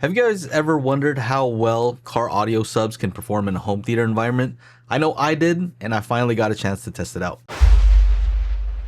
Have you guys ever wondered how well car audio subs can perform in a home theater environment? I know I did, and I finally got a chance to test it out.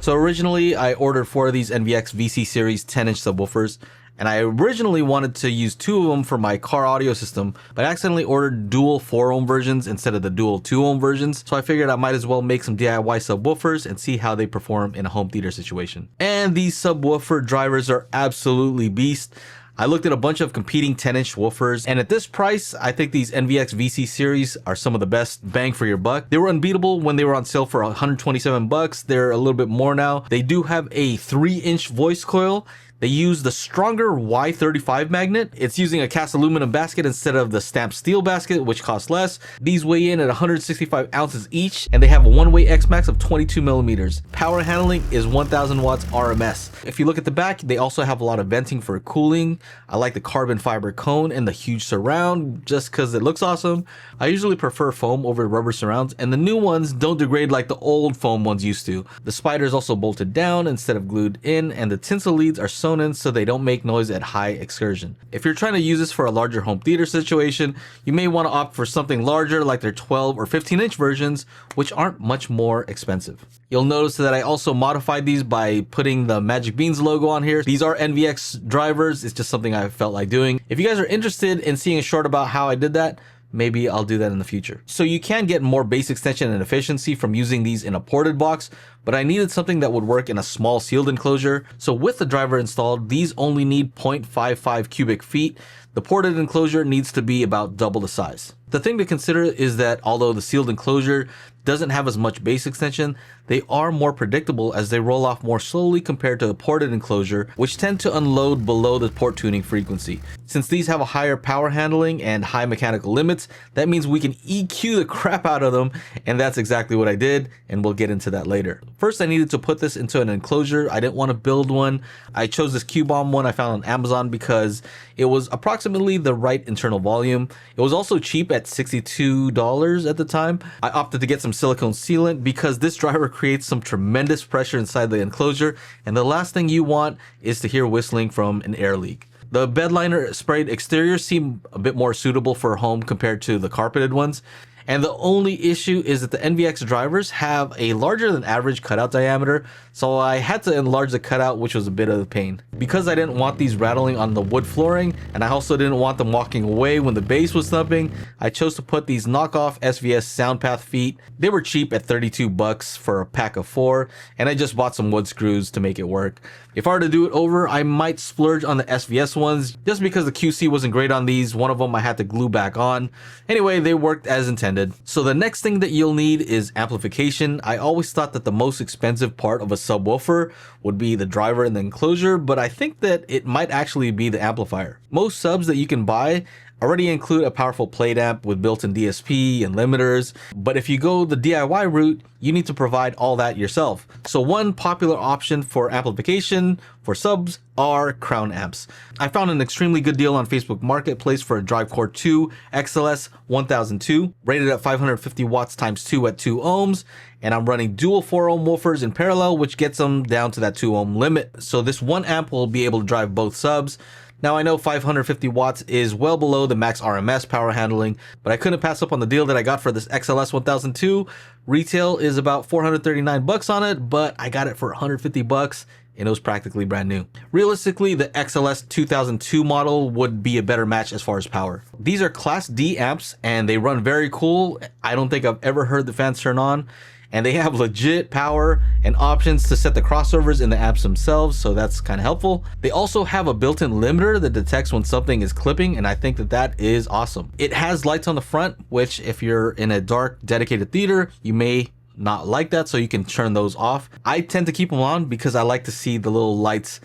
So originally, I ordered 4 of these NVX VC series 10-inch subwoofers, and I originally wanted to use 2 of them for my car audio system, but I accidentally ordered dual 4-ohm versions instead of the dual 2-ohm versions, so I figured I might as well make some DIY subwoofers and see how they perform in a home theater situation. And these subwoofer drivers are absolutely beast. I looked at a bunch of competing 10-inch woofers, and at this price, I think these NVX VC series are some of the best bang for your buck. They were unbeatable when they were on sale for 127 bucks. They're a little bit more now. They do have a 3-inch voice coil. They use the stronger Y35 magnet. It's using a cast aluminum basket instead of the stamped steel basket, which costs less. These weigh in at 165 ounces each, and they have a one-way X-Max of 22 millimeters. Power handling is 1000 watts RMS. If you look at the back, they also have a lot of venting for cooling. I like the carbon fiber cone and the huge surround just because it looks awesome. I usually prefer foam over rubber surrounds, and the new ones don't degrade like the old foam ones used to. The spider is also bolted down instead of glued in, and the tinsel leads are sewn in so they don't make noise at high excursion. If you're trying to use this for a larger home theater situation, you may want to opt for something larger like their 12 or 15-inch versions, which aren't much more expensive. You'll notice that I also modified these by putting the Magic Beans logo on here. These are NVX drivers. It's just something I felt like doing. If you guys are interested in seeing a short about how I did that, maybe I'll do that in the future. So you can get more bass extension and efficiency from using these in a ported box, but I needed something that would work in a small sealed enclosure. So with the driver installed, these only need 0.55 cubic feet. The ported enclosure needs to be about double the size. The thing to consider is that although the sealed enclosure doesn't have as much bass extension, they are more predictable as they roll off more slowly compared to the ported enclosure, which tend to unload below the port tuning frequency. Since these have a higher power handling and high mechanical limits, that means we can EQ the crap out of them, and that's exactly what I did, and we'll get into that later. First, I needed to put this into an enclosure. I didn't want to build one. I chose this Q-Bomb one I found on Amazon because it was approximately the right internal volume. It was also cheap at $62 at the time. I opted to get some silicone sealant because this driver creates some tremendous pressure inside the enclosure, and the last thing you want is to hear whistling from an air leak. The bedliner sprayed exteriors seem a bit more suitable for home compared to the carpeted ones. And the only issue is that the NVX drivers have a larger than average cutout diameter, so I had to enlarge the cutout, which was a bit of a pain. Because I didn't want these rattling on the wood flooring, and I also didn't want them walking away when the bass was thumping, I chose to put these knockoff SVS SoundPath feet. They were cheap at 32 bucks for a pack of 4, and I just bought some wood screws to make it work. If I were to do it over, I might splurge on the SVS ones, just because the QC wasn't great on these. One of them I had to glue back on. Anyway, they worked as intended. So the next thing that you'll need is amplification. I always thought that the most expensive part of a subwoofer would be the driver and the enclosure, but I think that it might actually be the amplifier. Most subs that you can buy already include a powerful plate amp with built-in DSP and limiters, but if you go the DIY route, you need to provide all that yourself. So one popular option for amplification for subs are crown amps. I found an extremely good deal on Facebook Marketplace for a DriveCore 2 XLS 1002, rated at 550 watts times 2 at 2 ohms, and I'm running dual 4-ohm woofers in parallel, which gets them down to that 2-ohm limit. So this one amp will be able to drive both subs. Now I know 550 watts is well below the max RMS power handling, but I couldn't pass up on the deal that I got for this XLS 1002. Retail is about 439 bucks on it, but I got it for 150 bucks. And it was practically brand new. Realistically, the XLS 2002 model would be a better match as far as power. These are Class D amps and they run very cool. I don't think I've ever heard the fans turn on. And they have legit power and options to set the crossovers in the amps themselves, so that's kind of helpful. They also have a built-in limiter that detects when something is clipping, and I think that that is awesome. It has lights on the front, which if you're in a dark, dedicated theater, you may not like that, so you can turn those off. I tend to keep them on because I like to see the little lights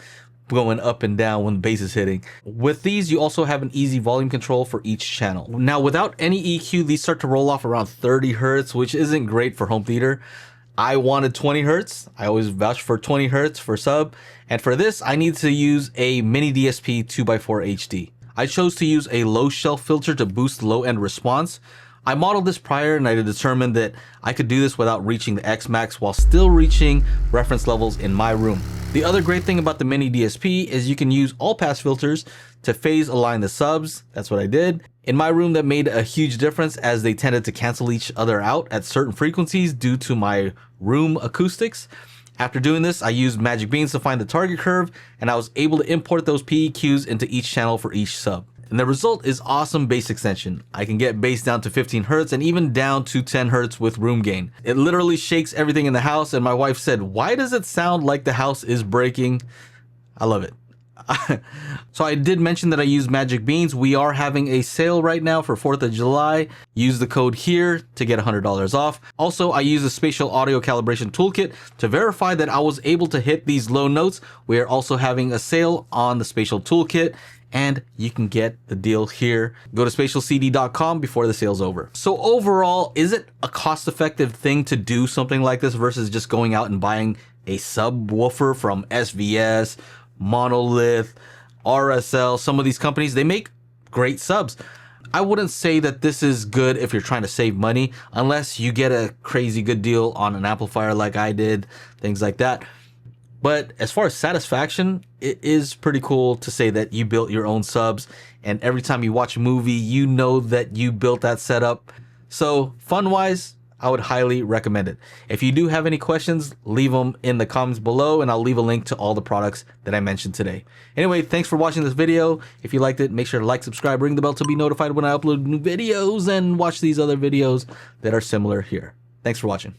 going up and down when the bass is hitting. With these, you also have an easy volume control for each channel. Now, without any EQ, these start to roll off around 30 hertz, which isn't great for home theater. I wanted 20 hertz. I always vouch for 20 hertz for sub. And for this, I need to use a mini DSP 2x4 HD. I chose to use a low shelf filter to boost low end response. I modeled this prior and I determined that I could do this without reaching the X max while still reaching reference levels in my room. The other great thing about the mini DSP is you can use all pass filters to phase align the subs. That's what I did. In my room, that made a huge difference as they tended to cancel each other out at certain frequencies due to my room acoustics. After doing this, I used Magic Beans to find the target curve, and I was able to import those PEQs into each channel for each sub. And the result is awesome bass extension. I can get bass down to 15 Hertz and even down to 10 Hertz with room gain. It literally shakes everything in the house, and my wife said, "Why does it sound like the house is breaking?" I love it. So I did mention that I use Magic Beans. We are having a sale right now for 4th of July. Use the code here to get $100 off. Also, I use a spatial audio calibration toolkit to verify that I was able to hit these low notes. We are also having a sale on the spatial toolkit, and you can get the deal here. Go to spatialcd.com before the sale's over. So overall, is it a cost-effective thing to do something like this versus just going out and buying a subwoofer from SVS, Monolith, RSL? Some of these companies, they make great subs. I wouldn't say that this is good if you're trying to save money, unless you get a crazy good deal on an amplifier like I did, things like that. But as far as satisfaction, it is pretty cool to say that you built your own subs, and every time you watch a movie, you know that you built that setup. So fun-wise, I would highly recommend it. If you do have any questions, leave them in the comments below, and I'll leave a link to all the products that I mentioned today. Anyway, thanks for watching this video. If you liked it, make sure to like, subscribe, ring the bell to be notified when I upload new videos, and watch these other videos that are similar here. Thanks for watching.